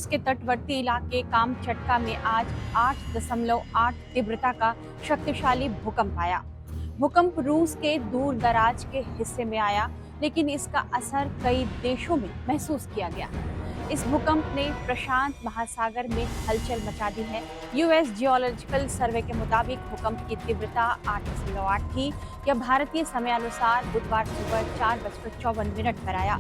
रूस के तटवर्ती इलाके कामचटका में आज 8.8 तीव्रता का शक्तिशाली भूकंप आया। भूकंप रूस के दूर दराज के हिस्से में आया, लेकिन इसका असर कई देशों में महसूस किया गया। इस भूकंप ने प्रशांत महासागर में हलचल मचा दी है। यूएस जियोलॉजिकल सर्वे के मुताबिक भूकंप की तीव्रता 8.8 थी। यह भारतीय समयानुसार बुधवार सुबह 4:54 पर आया।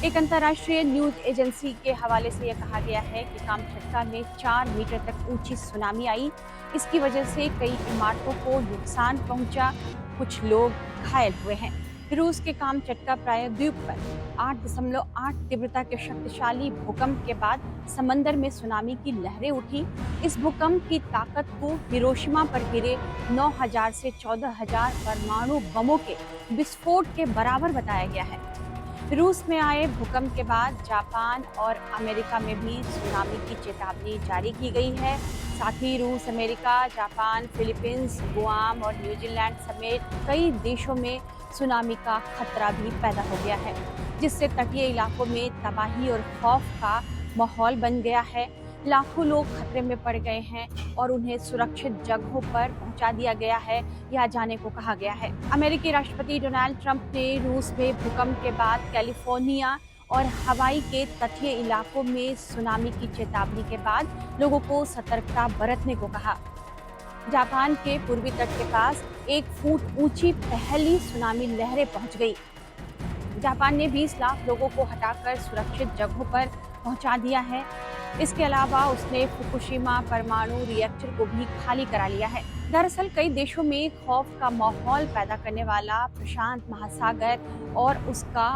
एक अंतर्राष्ट्रीय न्यूज एजेंसी के हवाले से यह कहा गया है कि कामचटका में 4 मीटर तक ऊंची सुनामी आई। इसकी वजह से कई इमारतों को नुकसान पहुंचा, कुछ लोग घायल हुए हैं। रूस के कामचटका प्रायद्वीप पर 8.8 तीव्रता के शक्तिशाली भूकंप के बाद समंदर में सुनामी की लहरें उठी। इस भूकंप की ताकत को हिरोशिमा पर गिरे 9,000 से 14,000 परमाणु बमों के विस्फोट के बराबर बताया गया है। रूस में आए भूकंप के बाद जापान और अमेरिका में भी सुनामी की चेतावनी जारी की गई है। साथ ही रूस, अमेरिका, जापान, फिलीपींस, गुआम और न्यूजीलैंड समेत कई देशों में सुनामी का खतरा भी पैदा हो गया है, जिससे तटीय इलाकों में तबाही और खौफ का माहौल बन गया है। लाखों लोग खतरे में पड़ गए हैं और उन्हें सुरक्षित जगहों पर पहुंचा दिया गया है या जाने को कहा गया है। अमेरिकी राष्ट्रपति डोनाल्ड ट्रंप ने रूस में भूकंप के बाद कैलिफोर्निया और हवाई के तटीय इलाकों में सुनामी की चेतावनी के बाद लोगों को सतर्कता बरतने को कहा। जापान के पूर्वी तट के पास 1 फुट ऊंची पहली सुनामी लहरें पहुंच गई। जापान ने 20 लाख लोगों को हटाकर सुरक्षित जगहों पर पहुंचा दिया है। इसके अलावा उसने फुकुशिमा परमाणु रिएक्टर को भी खाली करा लिया है। दरअसल कई देशों में खौफ का माहौल पैदा करने वाला प्रशांत महासागर और उसका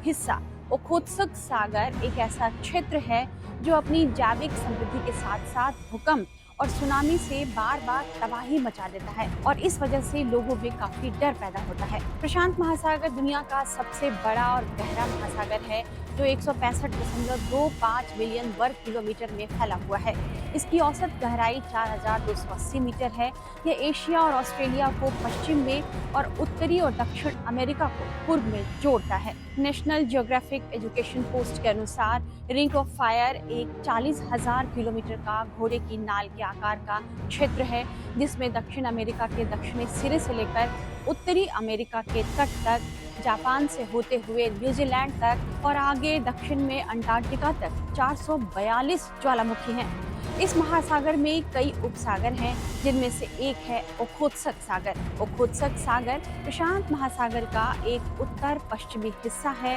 हिस्सा ओखोत्स्क सागर एक ऐसा क्षेत्र है जो अपनी जैविक समृद्धि के साथ साथ भूकंप और सुनामी से बार बार तबाही मचा देता है और इस वजह से लोगों में काफी डर पैदा होता है। प्रशांत महासागर दुनिया का सबसे बड़ा और गहरा महासागर है जो 165.25 मिलियन वर्ग किलोमीटर में फैला हुआ है। इसकी औसत गहराई 4,280 मीटर है। यह एशिया और ऑस्ट्रेलिया को पश्चिम में और उत्तरी और दक्षिण अमेरिका को पूर्व में जोड़ता है। नेशनल ज्योग्राफिक एजुकेशन पोस्ट के अनुसार रिंग ऑफ फायर एक 40,000 किलोमीटर का घोड़े की नाल के आकार का क्षेत्र है, जिसमें दक्षिण अमेरिका के दक्षिणी सिरे से लेकर उत्तरी अमेरिका के तट तक, जापान से होते हुए न्यूजीलैंड तक और आगे दक्षिण में अंटार्कटिका तक 442 ज्वालामुखी हैं। इस महासागर में कई उपसागर हैं, जिनमें से एक है ओखोत्स्क सागर। ओखोत्स्क सागर प्रशांत महासागर का एक उत्तर पश्चिमी हिस्सा है।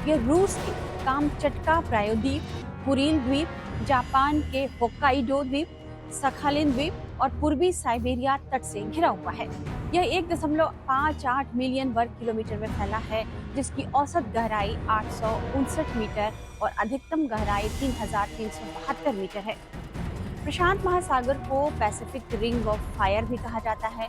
यह रूस के कामचटका प्रायद्वीप, कुरिल द्वीप, जापान के होक्काइडो द्वीप, सखालिन द्वीप और पूर्वी साइबेरिया तट से घिरा हुआ है। यह 1.58 मिलियन वर्ग किलोमीटर में फैला है, जिसकी औसत गहराई 859 मीटर और अधिकतम गहराई 3,372 मीटर है। प्रशांत महासागर को पैसिफिक रिंग ऑफ फायर भी कहा जाता है।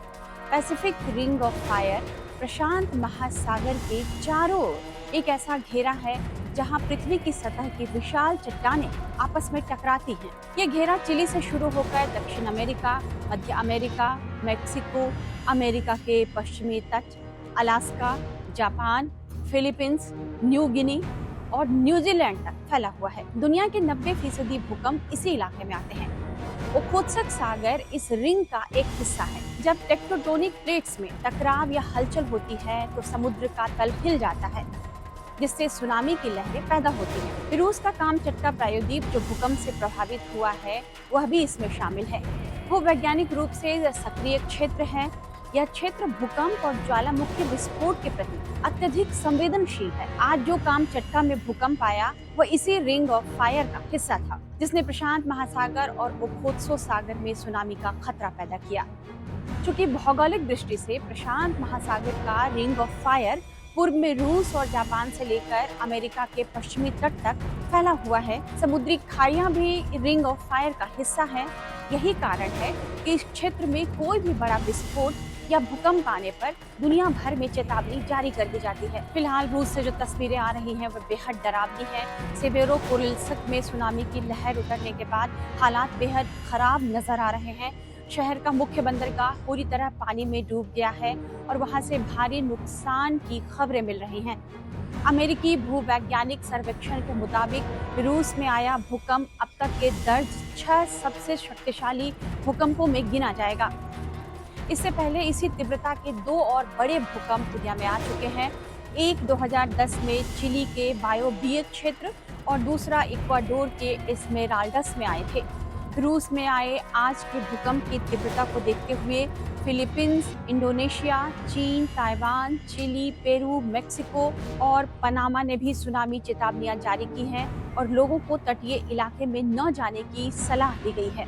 पैसिफिक रिंग ऑफ फायर प्रशांत महासागर के चारों ओर एक ऐसा घेरा है जहां पृथ्वी की सतह की विशाल चट्टानें आपस में टकराती हैं। ये घेरा चिली से शुरू होकर दक्षिण अमेरिका, मध्य अमेरिका, मेक्सिको, अमेरिका के पश्चिमी तट, Alaska, Japan, Philippines, New Guinea और न्यूजीलैंड तक फैला हुआ है। दुनिया के 90% भूकंप इसी इलाके में आते हैं। ओखोत्स्क सागर इस रिंग का एक हिस्सा है। जब टेक्टोटोनिक प्लेट्स में टकराव या हलचल होती है तो समुद्र का तल हिल जाता है, जिससे सुनामी की लहरें पैदा होती हैं। रूस का कामचटका प्रायद्वीप जो भूकंप से प्रभावित हुआ है, वह भी इसमें शामिल है। वो वैज्ञानिक रूप से सक्रिय क्षेत्र है। यह क्षेत्र भूकंप और ज्वालामुखी विस्फोट के प्रति अत्यधिक संवेदनशील है। आज जो कामचटका में भूकंप आया, वह इसी रिंग ऑफ फायर का हिस्सा था, जिसने प्रशांत महासागर और ओखोत्स्क सागर में सुनामी का खतरा पैदा किया। चूंकि भौगोलिक दृष्टि से प्रशांत महासागर का रिंग ऑफ फायर पूर्व में रूस और जापान से लेकर अमेरिका के पश्चिमी तट तक फैला हुआ है, समुद्री खाड़ियां भी रिंग ऑफ फायर का हिस्सा हैं। यही कारण है कि इस क्षेत्र में कोई भी बड़ा विस्फोट या भूकंप आने पर दुनिया भर में चेतावनी जारी कर दी जाती है। फिलहाल रूस से जो तस्वीरें आ रही हैं, वह बेहद डरावनी हैं। सेवेरोपोरिल्स्क में सुनामी की लहर उतरने के बाद हालात बेहद खराब नजर आ रहे हैं। शहर का मुख्य बंदरगाह पूरी तरह पानी में डूब गया है और वहां से भारी नुकसान की खबरें मिल रही हैं। अमेरिकी भूवैज्ञानिक सर्वेक्षण के मुताबिक रूस में आया भूकंप अब तक के दर्ज 6 सबसे शक्तिशाली भूकंपों में गिना जाएगा। इससे पहले इसी तीव्रता के 2 और बड़े भूकंप दुनिया में आ चुके हैं। एक 2010 में चिली के बायोबियक क्षेत्र और दूसरा इक्वाडोर के एस्मेराल्डस में आए थे। रूस में आए आज के भूकंप की तीव्रता को देखते हुए फिलीपींस, इंडोनेशिया, चीन, ताइवान, चिली, पेरू, मेक्सिको और पनामा ने भी सुनामी चेतावनियां जारी की हैं और लोगों को तटीय इलाके में न जाने की सलाह दी गई है।